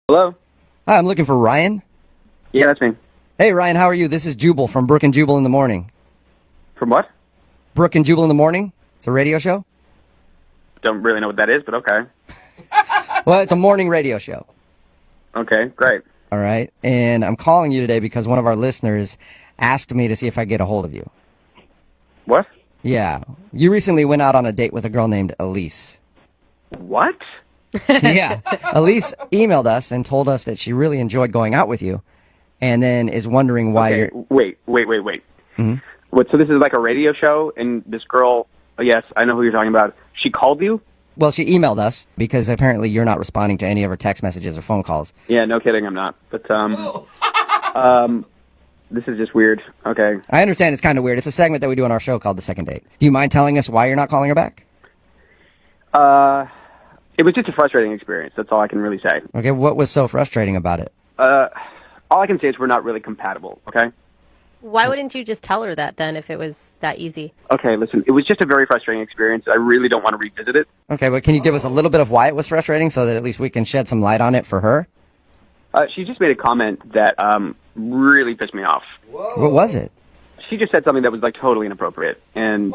Hello? Hi, I'm looking for Ryan. Yeah, that's me. Hey, Ryan, how are you? This is Jubal from Brook and Jubal in the Morning. From what? Brook and Jubal in the Morning? It's a radio show? Don't really know what that is, but okay. Well, it's a morning radio show. Okay, great. All right. And I'm calling you today because one of our listeners asked me to see if I could get a hold of you. What? Yeah. You recently went out on a date with a girl named Elise. What? Yeah. Elise emailed us and told us that she really enjoyed going out with you and then is wondering why Okay, you're... wait. Mhm. What, so this is like a radio show, and this girl, oh, yes, I know who you're talking about. She called you? Well, she emailed us because apparently you're not responding to any of her text messages or phone calls. Yeah, no kidding, I'm not. But, this is just weird. Okay. I understand it's kind of weird. It's a segment that we do on our show called The Second Date. Do you mind telling us why you're not calling her back? It was just a frustrating experience. That's all I can really say. Okay, what was so frustrating about it? All I can say is we're not really compatible, okay? Why wouldn't you just tell her that then if it was that easy? Okay, listen, it was just a very frustrating experience. I really don't want to revisit it. Okay, but can you give us a little bit of why it was frustrating so that at least we can shed some light on it for her? She just made a comment that really pissed me off. What was it? She just said something that was like totally inappropriate, and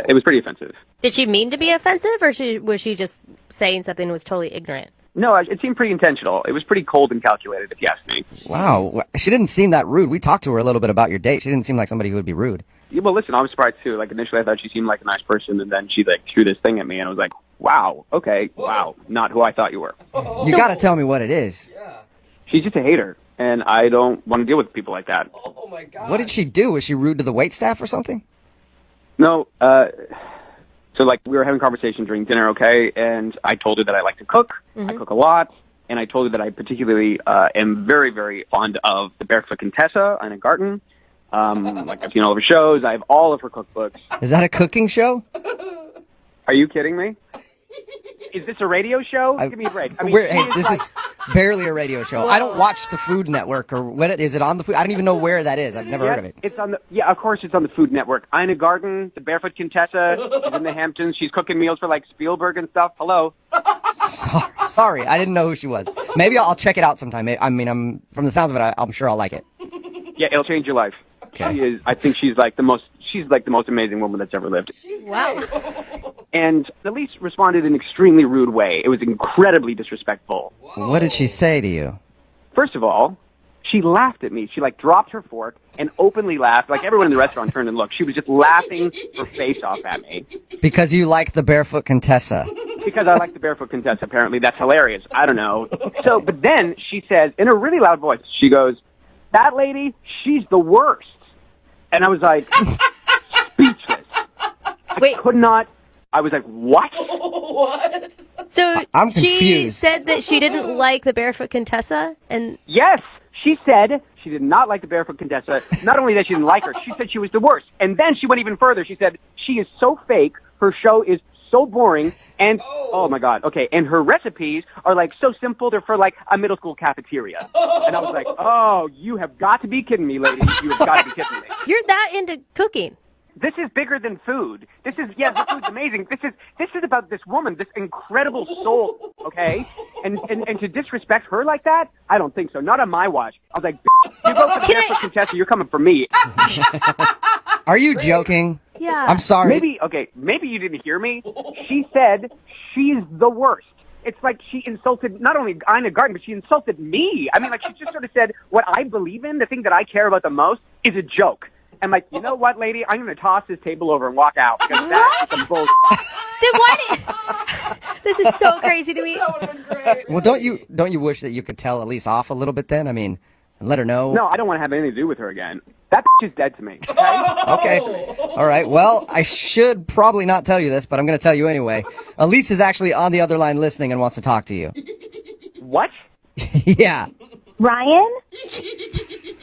it was pretty offensive. Did she mean to be offensive, or was she just saying something that was totally ignorant? No, it seemed pretty intentional. It was pretty cold and calculated, if you ask me. Wow, she didn't seem that rude. We talked to her a little bit about your date. She didn't seem like somebody who would be rude. Yeah, well, listen, I was surprised too. Like initially, I thought she seemed like a nice person, and then she like threw this thing at me, and I was like, "Wow, okay, wow, not who I thought you were." You gotta tell me what it is. She's just a hater, and I don't want to deal with people like that. Oh my God. What did she do? Was she rude to the waitstaff or something? No, so like we were having a conversation during dinner, okay, and I told her that I like to cook. I cook a lot, and I told her that I particularly am very, very fond of the Barefoot Contessa in a garden. Like I've seen all of her shows. I have all of her cookbooks. Is that a cooking show? Are you kidding me? Is this a radio show? Give me a break. I mean, Hey, this is barely a radio show. I don't watch the Food Network or what is it on the food? I don't even know where that is. I've never heard of it. It's on the of course it's on the Food Network. Ina Garten, the Barefoot Contessa, she's in the Hamptons. She's cooking meals for like Spielberg and stuff. Hello. Sorry, I didn't know who she was. Maybe I'll check it out sometime. I mean, from the sounds of it, I'm sure I'll like it. Yeah, it'll change your life. Okay. I think she's like the most amazing woman that's ever lived. Wow. And Elise responded in an extremely rude way. It was incredibly disrespectful. What did she say to you? First of all, she laughed at me. She like dropped her fork and openly laughed. Like everyone in the restaurant turned and looked. She was just laughing her face off at me. Because you like the Barefoot Contessa. Because I like the Barefoot Contessa. Apparently that's hilarious. I don't know. So, but then she says in a really loud voice, she goes, "That lady, she's the worst." And I was like, speechless. Wait. I was like, what? What? So I'm she confused. said that she didn't like the Barefoot Contessa, and Yes, she said she did not like the Barefoot Contessa. Not only that she didn't like her, she said she was the worst. And then she went even further. She said she is so fake, her show is so boring, and oh my God, okay, and her recipes are like so simple, they're for like a middle school cafeteria. And I was like, oh, you have got to be kidding me, lady. You have got to be kidding me. you're that into cooking. This is bigger than food. This is, yeah, the food's amazing. This is about this woman, this incredible soul, okay? And to disrespect her like that, I don't think so. Not on my watch. I was like, you go for the Barefoot Contessa, you're coming for me. Are you joking? Yeah. I'm sorry. Maybe you didn't hear me. She said she's the worst. It's like she insulted not only Ina Garten, but she insulted me. I mean, like she just sort of said what I believe in, the thing that I care about the most, is a joke. I'm like, you know what, lady? I'm going to toss this table over and walk out because that is some bullshit. Then why this is so crazy to me. That would have been great. Well, don't you wish that you could tell Elise off a little bit then? I mean, and let her know. No, I don't want to have anything to do with her again. That is dead to me. Okay? Okay. All right. Well, I should probably not tell you this, but I'm going to tell you anyway. Elise is actually on the other line listening and wants to talk to you. What? Yeah. Ryan?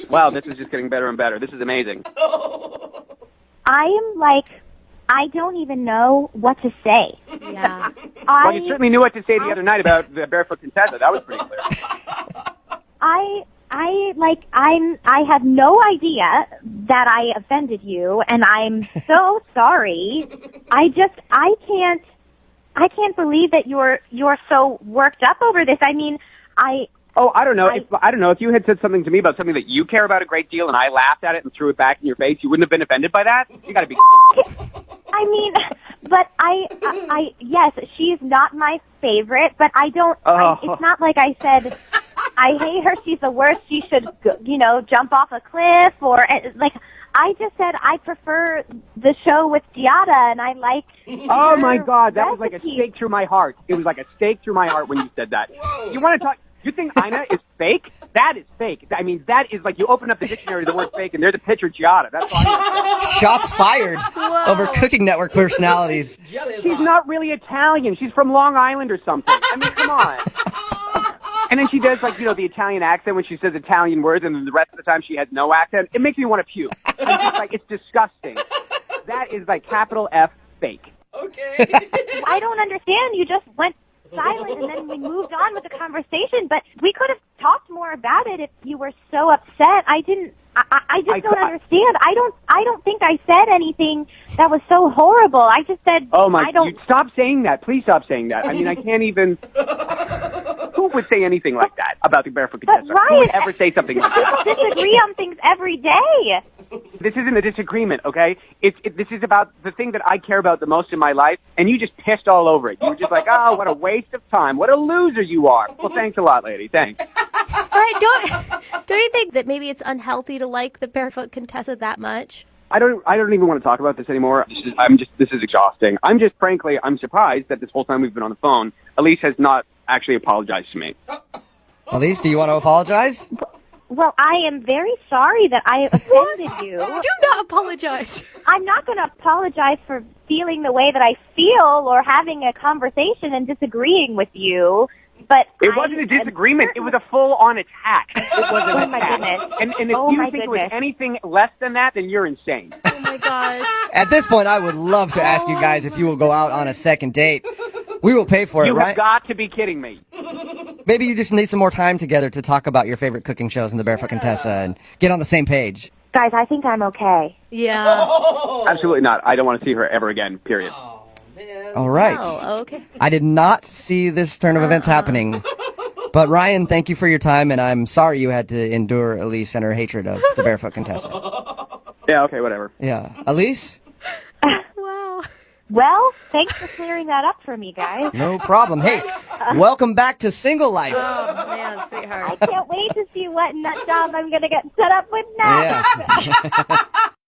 Wow, this is just getting better and better. This is amazing. I am like, I don't even know what to say. Yeah. Well, you certainly knew what to say the other night about the Barefoot Contessa. That was pretty clear. I have no idea that I offended you, and I'm so sorry. I can't believe that you're so worked up over this. I mean, Oh, I don't know. I don't know. If you had said something to me about something that you care about a great deal and I laughed at it and threw it back in your face, you wouldn't have been offended by that? You gotta be... I mean, but yes, she's not my favorite, but I don't, it's not like I said, I hate her, she's the worst, she should, jump off a cliff, or, like, I just said I prefer the show with Giada, and I like... Oh, my God, that was like a recipe. stake through my heart. It was like a stake through my heart when you said that. You want to talk... You think Ina is fake? That is fake. I mean, that is like you open up the dictionary, the word fake, and there's a picture of Giada. That's all. Shots fired over Cooking Network personalities. She's not really Italian. She's from Long Island or something. I mean, come on. And then she does, like, the Italian accent when she says Italian words, and then the rest of the time she has no accent. It makes me want to puke. I'm just like, it's disgusting. That is like capital F fake. Okay. I don't understand. You just went silent, and then we moved on with the conversation, but we could have talked more about it if you were so upset. I just don't understand. I don't think I said anything that was so horrible. I just said, oh my, stop saying that. Please stop saying that. I mean, I can't even... Who would say anything like that about the Barefoot Contessa? But Ryan, who would ever say something like that? People disagree on things every day. This isn't a disagreement, okay? This is about the thing that I care about the most in my life, and you just pissed all over it. You were just like, oh, what a waste of time. What a loser you are. Well, thanks a lot, lady. Thanks. All right, don't you think that maybe it's unhealthy to like the Barefoot Contessa that much? I don't even want to talk about this anymore. This is exhausting. Frankly, I'm surprised that this whole time we've been on the phone, Elise has not actually apologized to me. Elise, do you want to apologize? Well, I am very sorry that I offended you. Do not apologize. I'm not going to apologize for feeling the way that I feel or having a conversation and disagreeing with you. But it wasn't a disagreement. It was a full-on attack. It was an Oh, my attack. goodness. And if Oh, you my think it was goodness. anything less than that, then you're insane. Oh my gosh. At this point, I would love to ask you guys if you will go out on a second date. We will pay for it, You right? have got to be kidding me. Maybe you just need some more time together to talk about your favorite cooking shows in the Barefoot Contessa and get on the same page. guys, I think I'm okay. Yeah. Absolutely not. I don't want to see her ever again, period. Oh, man. All right. Oh, okay. I did not see this turn of events happening. But Ryan, thank you for your time, and I'm sorry you had to endure Elise and her hatred of the Barefoot Contessa. Yeah, okay, whatever. Yeah. Elise? Wow. Well, thanks for clearing that up for me, guys. No problem. Hey, welcome back to single life. Oh man, sweetheart. I can't wait to see what nut job I'm going to get set up with next. Yeah.